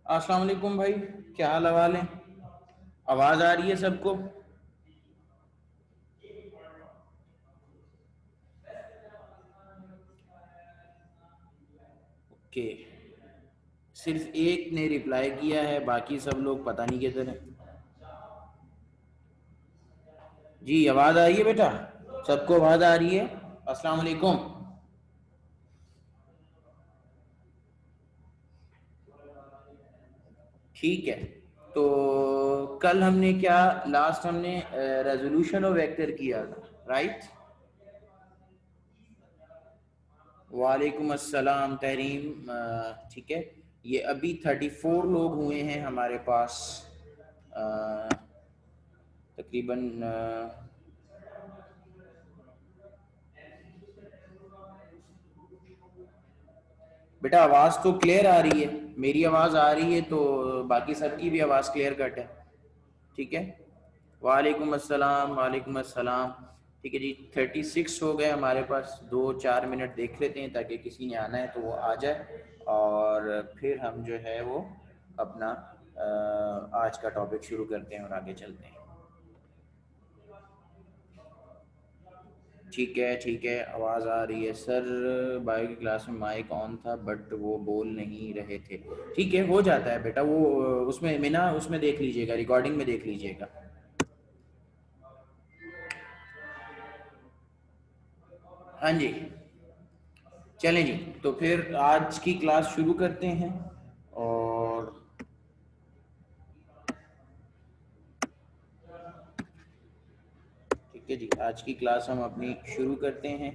अस्सलाम वालेकुम भाई, क्या हाल हवाल है? आवाज आ रही है सबको? ओके। सिर्फ एक ने रिप्लाई किया है, बाकी सब लोग पता नहीं किधर है। जी आवाज आ रही है बेटा? सबको आवाज आ रही है? अस्सलाम वालेकुम। ठीक है। तो कल हमने क्या, लास्ट हमने रेजोल्यूशन ऑफ वेक्टर किया था, राइट? वालेकुम अस्सलाम तहरीम। ठीक है। ये अभी 34 लोग हुए हैं हमारे पास। अ, तकरीबन बेटा आवाज़ तो क्लियर आ रही है, मेरी आवाज़ आ रही है तो बाकी सबकी भी आवाज़ क्लियर कट है। ठीक है। वालेकुम अस्सलाम, वालेकुम अस्सलाम। ठीक है जी, 36 हो गए हमारे पास। 2-4 मिनट देख लेते हैं ताकि किसी ने आना है तो वो आ जाए, और फिर हम जो है वो अपना आज का टॉपिक शुरू करते हैं और आगे चलते हैं। ठीक है, ठीक है, आवाज़ आ रही है सर। बायो की क्लास में माइक ऑन था बट वो बोल नहीं रहे थे। ठीक है, हो जाता है बेटा वो। उसमें मीना, उसमें देख लीजिएगा, रिकॉर्डिंग में देख लीजिएगा। हाँ जी। चलें जी, तो फिर आज की क्लास शुरू करते हैं। और ठीक है जी, आज की क्लास हम अपनी शुरू करते हैं।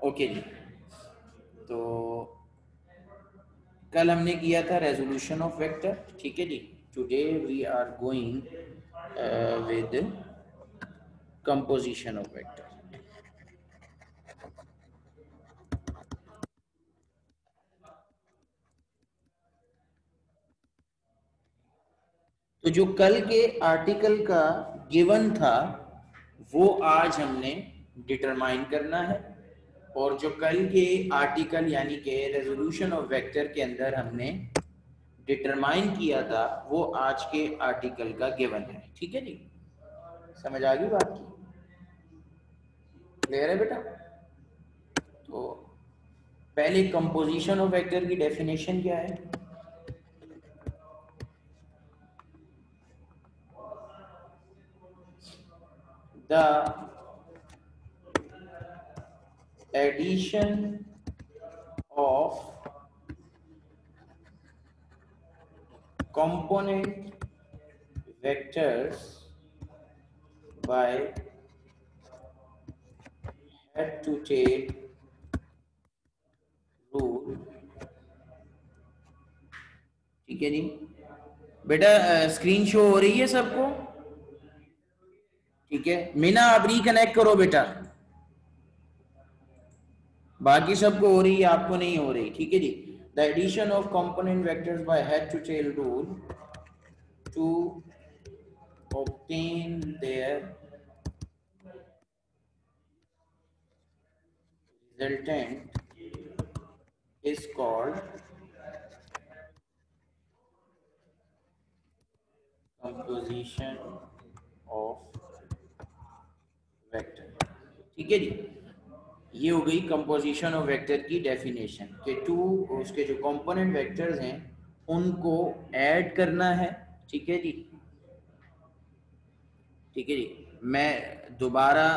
ओके जी। तो कल हमने किया था रेजोल्यूशन ऑफ वेक्टर, ठीक है जी। Today we are going with composition of vector. तो जो कल के आर्टिकल का गिवन था वो आज हमने डिटरमाइन करना है, और जो कल के आर्टिकल यानी कि रेजोल्यूशन ऑफ वेक्टर के अंदर हमने डिटरमाइन किया था वो आज के आर्टिकल का गिवन है। ठीक है जी, समझ आ गई बात की? क्लियर है बेटा? तो पहले कंपोजिशन ऑफ वेक्टर की डेफिनेशन क्या है? The addition of component vectors by head to tail rule। ठीक है जी बेटा, स्क्रीन शो हो रही है सबको? ठीक है, मीना आप रिकनेक्ट करो बेटा। बाकी सबको हो रही है, आपको नहीं हो रही। ठीक है जी। The addition of component vectors by head to tail rule to obtain their resultant is called composition of vector. ठीक है जी, ये हो गई कंपोजिशन ऑफ वेक्टर की डेफिनेशन कि टू, उसके जो कंपोनेंट वेक्टर्स हैं उनको ऐड करना है। ठीक है जी। ठीक है जी, मैं दोबारा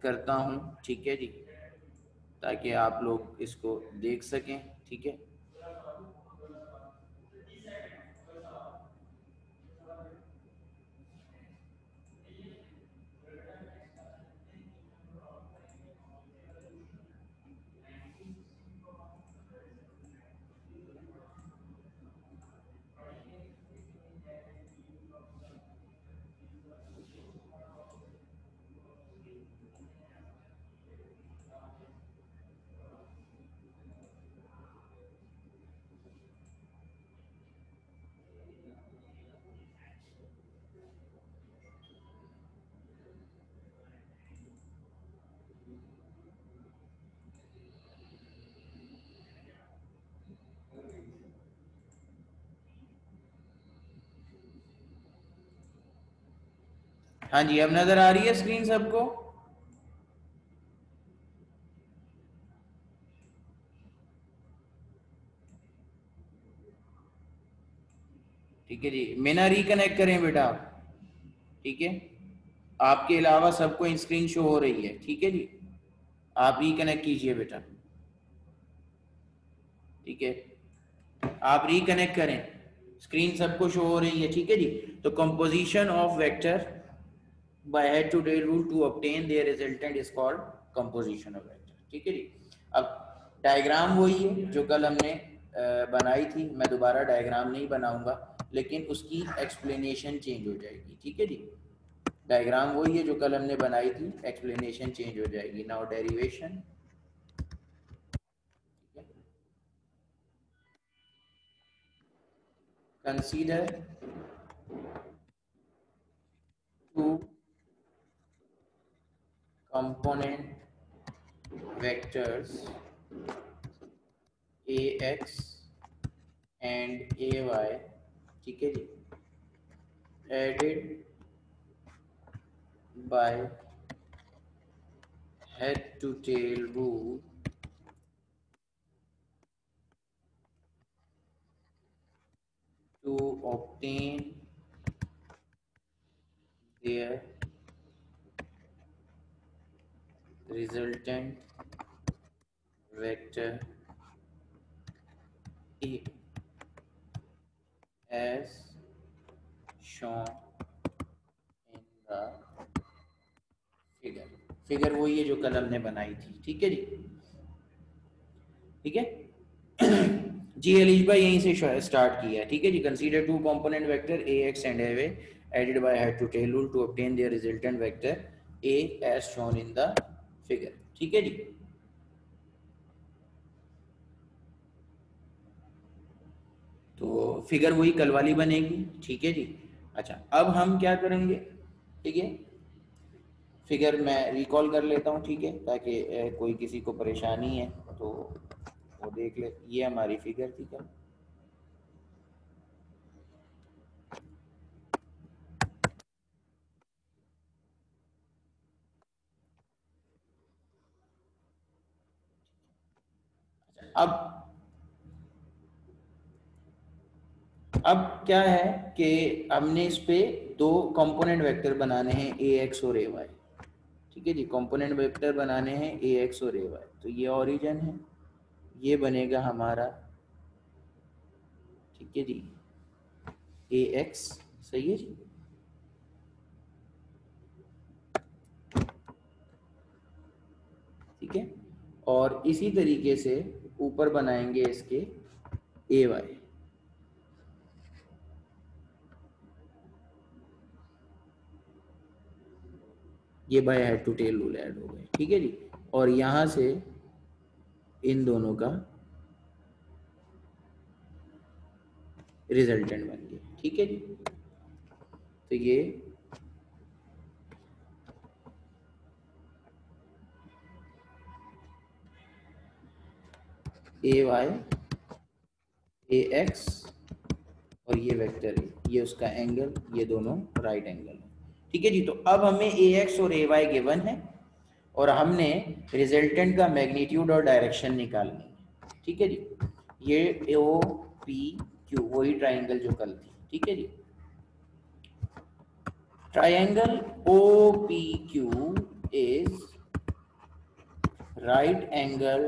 करता हूँ, ठीक है जी, ताकि आप लोग इसको देख सकें। ठीक है। हाँ जी, अब नजर आ रही है स्क्रीन सबको? ठीक है जी, मेना रिकनेक्ट करें बेटा आप। ठीक है, आपके अलावा सबको स्क्रीन शो हो रही है। ठीक है जी, आप रिकनेक्ट कीजिए बेटा। ठीक है, आप रिकनेक्ट करें, स्क्रीन सबको शो हो रही है। ठीक है जी, तो composition of vector by head to tail rule to obtain their resultant is called composition of vector। ठीक है जी, अब डायग्राम वही है जो कल हमने बनाई थी, मैं दोबारा डायग्राम नहीं बनाऊंगा, लेकिन उसकी एक्सप्लेनेशन चेंज हो जाएगी। ठीक है जी, डायग्राम वही है जो कल हमने बनाई थी, एक्सप्लेनेशन चेंज हो जाएगी। Now derivation, consider two component vectors ax and ay। ठीक है जी, added by head to tail rule to obtain their resultant vector A as shown in the figure। Figure वही है जो कल हमने बनाई थी। ठीक है जी, ठीक है। जी एलिज भाई यहीं से स्टार्ट किया है। ठीक है जी, consider two component vector A X and A added by head to tail rule to obtain their resultant vector A as shown in the figure. ठीक है जी, तो फिगर वही कल वाली बनेगी। ठीक है जी, अच्छा अब हम क्या करेंगे? ठीक है, फिगर मैं रिकॉल कर लेता हूँ। ठीक है, ताकि कोई किसी को परेशानी है तो वो देख ले। ये हमारी फिगर थी कल। अब अब क्या है कि हमने इस पे दो कंपोनेंट वेक्टर बनाने हैं, ए एक्स और ए वाई। ठीक है जी, कंपोनेंट वेक्टर बनाने हैं ए एक्स और ए वाई। तो ये ओरिजिन है, ये बनेगा हमारा। ठीक है जी, ए एक्स, सही है जी। ठीक है, और इसी तरीके से ऊपर बनाएंगे इसके ए वाई। ये by head to tail rule add हो गए। ठीक है जी, और यहां से इन दोनों का रिजल्टेंट बन गया। ठीक है जी, तो ये ए वाई ए एक्स और ये वेक्टर है, ये उसका एंगल, ये दोनों राइट एंगल है। ठीक है जी, तो अब हमें ए एक्स और ए वाई गिवन है और हमने रिजल्टेंट का मैग्नीट्यूड और डायरेक्शन निकालनी है। ठीक है जी, ये ओ पी क्यू वही ट्राइंगल जो कल थी। ठीक है जी, triangle O P Q is right angle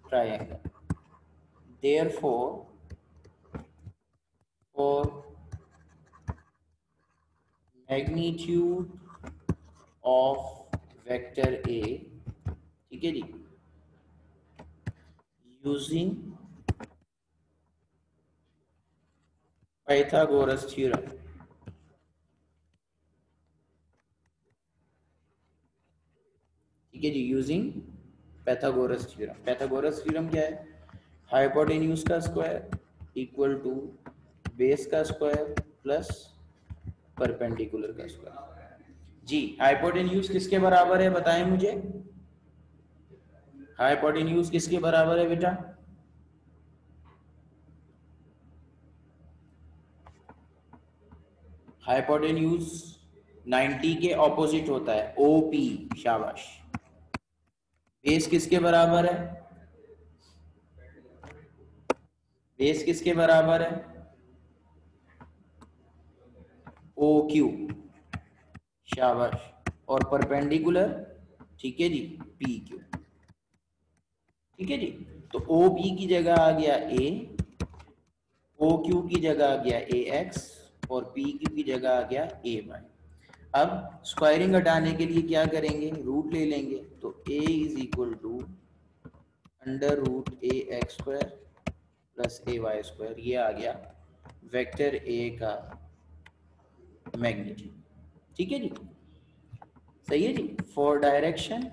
triangle, therefore for magnitude of vector A, ठीक है जी, using Pythagoras theorem। ठीक है जी, using Pythagoras theorem. Pythagoras theorem क्या है? हाइपोटेन्यूज का स्क्वायर इक्वल टू बेस का स्क्वायर प्लस परपेंडिकुलर का स्क्वायर। जी, हाइपोटेन्यूज किसके बराबर है बताएं मुझे? हाइपोटेन्यूज किसके बराबर है बेटा? हाइपोटेन्यूज 90 के ऑपोजिट होता है OP। शाबाश। बेस किसके बराबर है? बेस किसके बराबर है? OQ। शाबाश। और परपेंडिकुलर, ठीक है जी, PQ। ठीक है जी। तो OP की जगह आ गया A, OQ की जगह आ गया AX और PQ की जगह आ गया AY। अब स्क्वायरिंग हटाने के लिए क्या करेंगे? रूट ले लेंगे। तो A is equal to under root AX² plus AY²। ये आ गया वेक्टर A का मैग्नीट्यूड। ठीक है जी, सही है जी। फॉर डायरेक्शन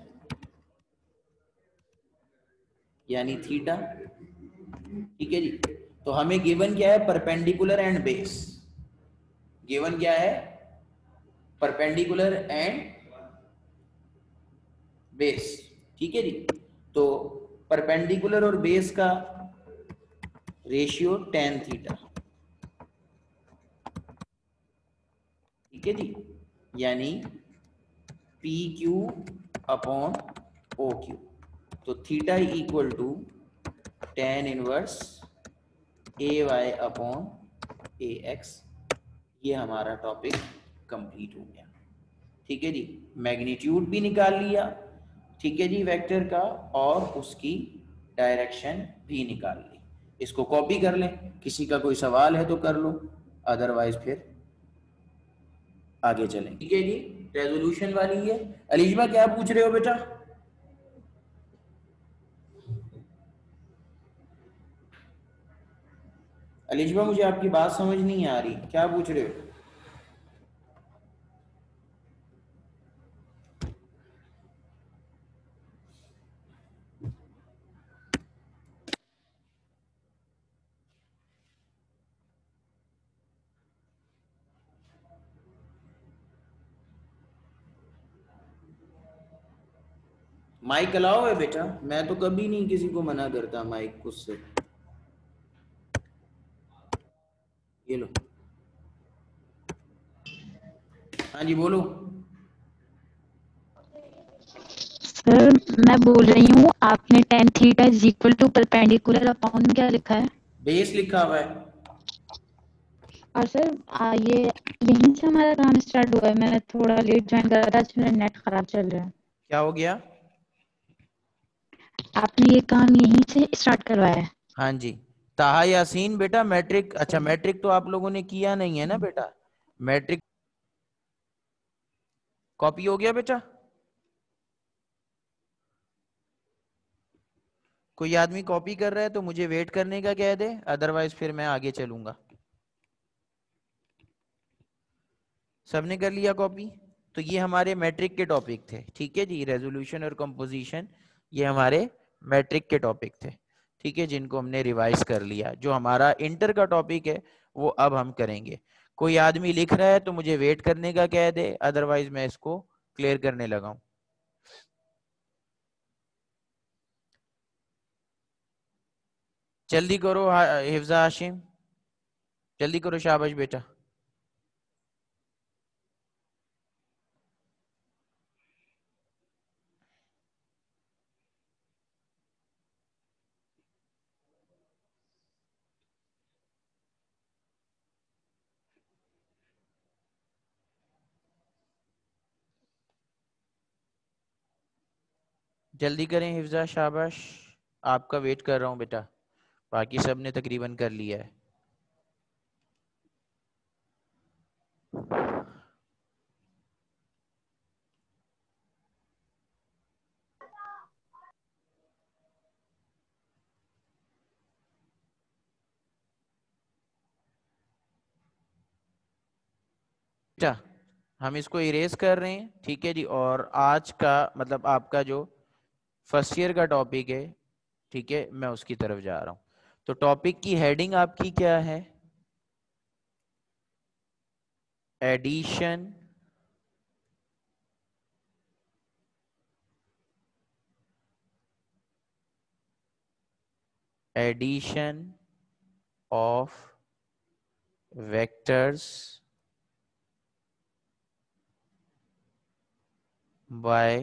यानी थीटा। ठीक है जी। तो हमें गिवन क्या है? Perpendicular and base. गिवन क्या है? Perpendicular and base. ठीक है जी। तो परपेंडिकुलर और बेस का रेशियो tan थीटा। ठीक है जी, यानी PQ अपॉन OQ। तो theta equal to tan inverse AY upon AX। ये हमारा टॉपिक कंप्लीट हो गया। ठीक है जी, मैग्नीट्यूड भी निकाल लिया, ठीक है जी, वेक्टर का, और उसकी डायरेक्शन भी निकाल ली। इसको कॉपी कर लें, किसी का कोई सवाल है तो कर लो, अदरवाइज फिर आगे चलें। ठीक है जी, रेजोल्यूशन वाली है। अलीजमा क्या पूछ रहे हो बेटा? अलीजमा मुझे आपकी बात समझ नहीं आ रही, क्या पूछ रहे हो? माइक अलाउ है बेटा, मैं तो कभी नहीं किसी को मना करता माइक खुद से। ये लो। हाँ जी बोलो। सर मैं बोल रही हूँ आपने tan theta is equal to perpendicular upon क्या लिखा है? बेस लिखा हुआ है। और सर ये यहीं से हमारा काम स्टार्ट हुआ है। मैं थोड़ा लेट ज्वाइन करा था, आज मेरा नेट खराब चल रहा है। क्या हो गया? आपने ये काम यहीं से स्टार्ट करवाया है? हाँ जी। ताहा यासीन बेटा मैट्रिक, अच्छा मैट्रिक तो आप लोगों ने किया नहीं है ना बेटा? मैट्रिक कॉपी हो गया बेटा? कोई आदमी कॉपी कर रहा है तो मुझे वेट करने का कह दे, अदरवाइज फिर मैं आगे चलूंगा। सबने कर लिया कॉपी? तो ये हमारे मैट्रिक के टॉपिक थे, ठीक है जी, रेजोल्यूशन और कंपोजिशन, ये हमारे मैट्रिक के टॉपिक थे, ठीक है, जिनको हमने रिवाइज कर लिया। जो हमारा इंटर का टॉपिक है वो अब हम करेंगे। कोई आदमी लिख रहा है तो मुझे वेट करने का कह दे, अदरवाइज मैं इसको क्लियर करने लगा हूं। जल्दी करो हिफ्जा हाशिम, जल्दी करो, शाबाश बेटा। जल्दी करें हिफ्जा, शाबाश। आपका वेट कर रहा हूं बेटा, बाकी सब ने तकरीबन कर लिया है। बेटा हम इसको इरेज कर रहे हैं, ठीक है जी, और आज का मतलब आपका जो फर्स्ट ईयर का टॉपिक है, ठीक है, मैं उसकी तरफ जा रहा हूं। तो टॉपिक की हेडिंग आपकी क्या है? Addition addition of vectors by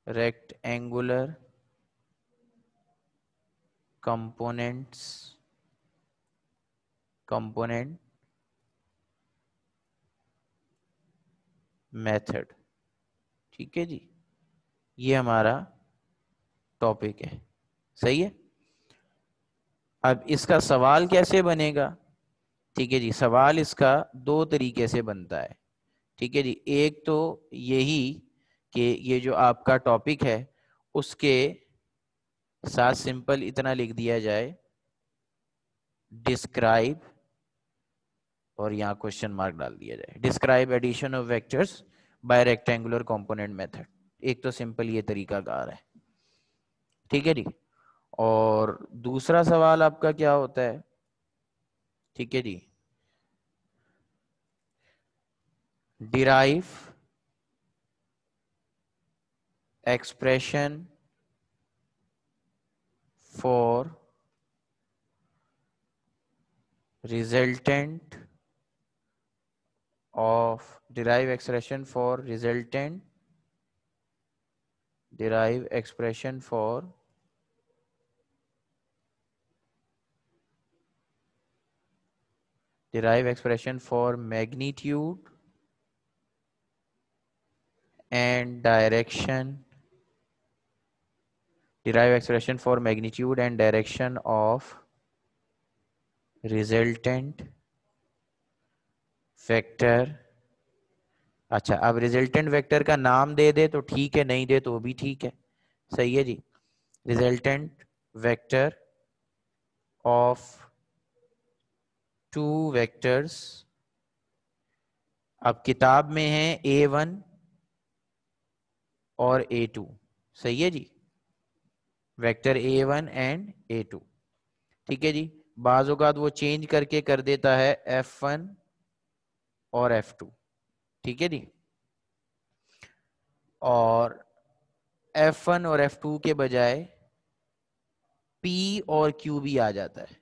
rectangular component method. ठीक है जी, ये हमारा टॉपिक है। सही है। अब इसका सवाल कैसे बनेगा? ठीक है जी, सवाल इसका दो तरीके से बनता है। ठीक है जी, एक तो यही कि ये जो आपका टॉपिक है उसके साथ सिंपल इतना लिख दिया जाए, डिस्क्राइब, और यहाँ क्वेश्चन मार्क डाल दिया जाए, describe addition of vectors by rectangular component method. एक तो सिंपल ये तरीकाकार है। ठीक है जी। और दूसरा सवाल आपका क्या होता है? ठीक है जी, derive expression for resultant of derive expression for resultant derive expression for derive expression for magnitude and direction, derive expression for magnitude and direction of resultant vector। अच्छा, अब रिजल्टेंट वेक्टर का नाम दे दे तो ठीक है, नहीं दे तो भी ठीक है। सही है जी। Resultant vector of two vectors, अब किताब में है A1 और A2। सही है जी, वेक्टर A1 एंड A2। ठीक है जी, बाज़ औक़ात वो चेंज करके कर देता है F1 और F2। ठीक है जी, और F1 और F2 के बजाय P और Q भी आ जाता है।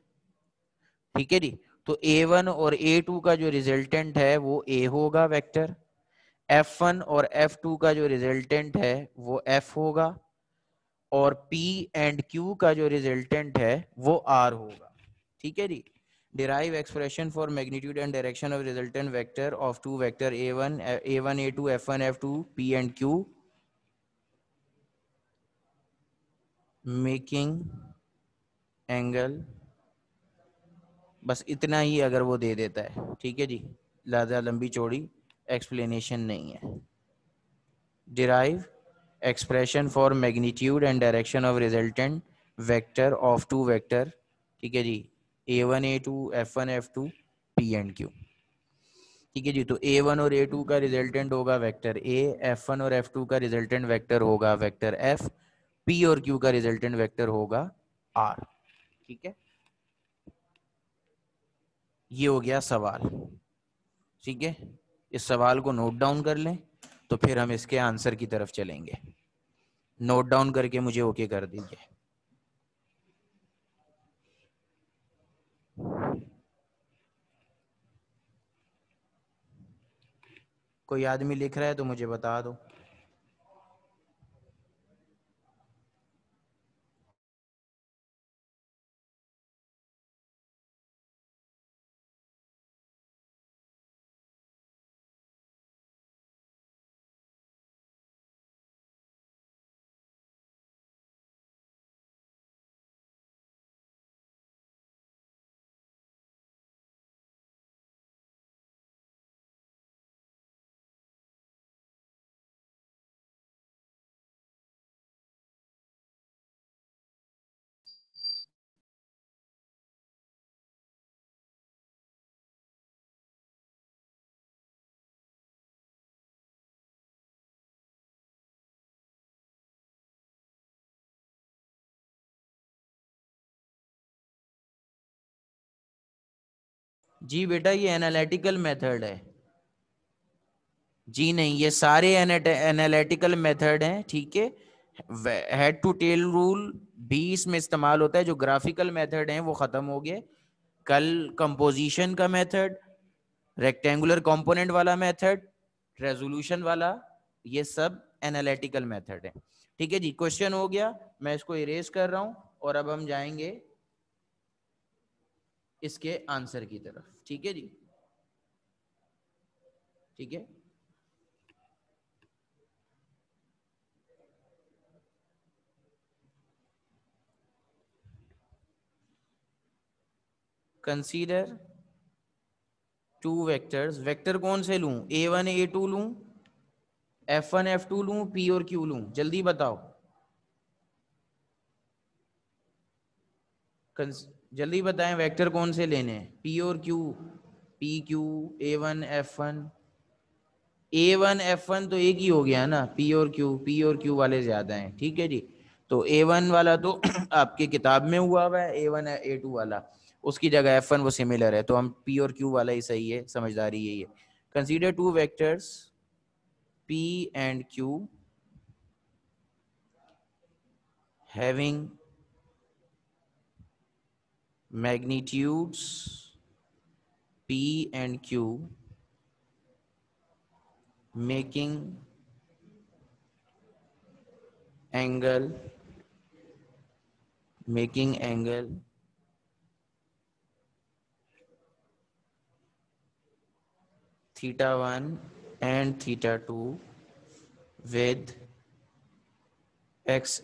ठीक है जी, तो A1 और A2 का जो रिजल्टेंट है वो A होगा वेक्टर, F1 और F2 का जो रिजल्टेंट है वो F होगा, और P एंड Q का जो रिजल्टेंट है वो R होगा। ठीक है जी। Derive expression for magnitude and direction of resultant vector of two vector A1 A2 F1 F2 P and Q, making angle. बस इतना ही अगर वो दे देता है। ठीक है जी, ज़्यादा लंबी चौड़ी एक्सप्लेनेशन नहीं है। Derive expression for magnitude and direction of resultant vector of two vector. ठीक है जी, A1 A2 F1 F2 P and Q। ठीक है जी, तो A1 और A2 का रिजल्टेंट होगा वेक्टर A, F1 और F2 का रिजल्टेंट वेक्टर होगा वेक्टर F, P और Q का रिजल्टेंट वेक्टर होगा R। ठीक है, ये हो गया सवाल। ठीक है, इस सवाल को नोट डाउन कर लें, तो फिर हम इसके आंसर की तरफ चलेंगे। नोट डाउन करके मुझे ओके कर दीजिए। कोई आदमी लिख रहा है तो मुझे बता दो। जी बेटा, ये एनालिटिकल मेथड है। जी नहीं, ये सारे एनालिटिकल मेथड हैं। ठीक है, हेड टू टेल रूल भी इसमें इस्तेमाल होता है। जो ग्राफिकल मेथड हैं वो खत्म हो गए। कल कंपोजिशन का मेथड, रेक्टेंगुलर कंपोनेंट वाला मेथड, रेजोल्यूशन वाला, ये सब एनालिटिकल मेथड है। ठीक है जी, क्वेश्चन हो गया, मैं इसको इरेज कर रहा हूं और अब हम जाएंगे इसके आंसर की तरफ। ठीक है जी, ठीक है। कंसीडर टू वेक्टर्स, वेक्टर कौन से लूं, a1 a2 लूं, f1 f2 लूं, p और q लूं, जल्दी बताओ, जल्दी बताएं वेक्टर कौन से लेने हैं, p और q, p q, a1 f1, a1 f1 तो एक ही हो गया ना, p और q वाले ज्यादा हैं। ठीक है जी, तो a1 वाला तो आपके किताब में हुआ है, a1 a2 वाला, उसकी जगह f1 वो सिमिलर है, तो हम p और q वाला ही सही है, समझदारी यही है। Consider two vectors p and q having magnitudes p and q making angle theta 1 and theta 2 with x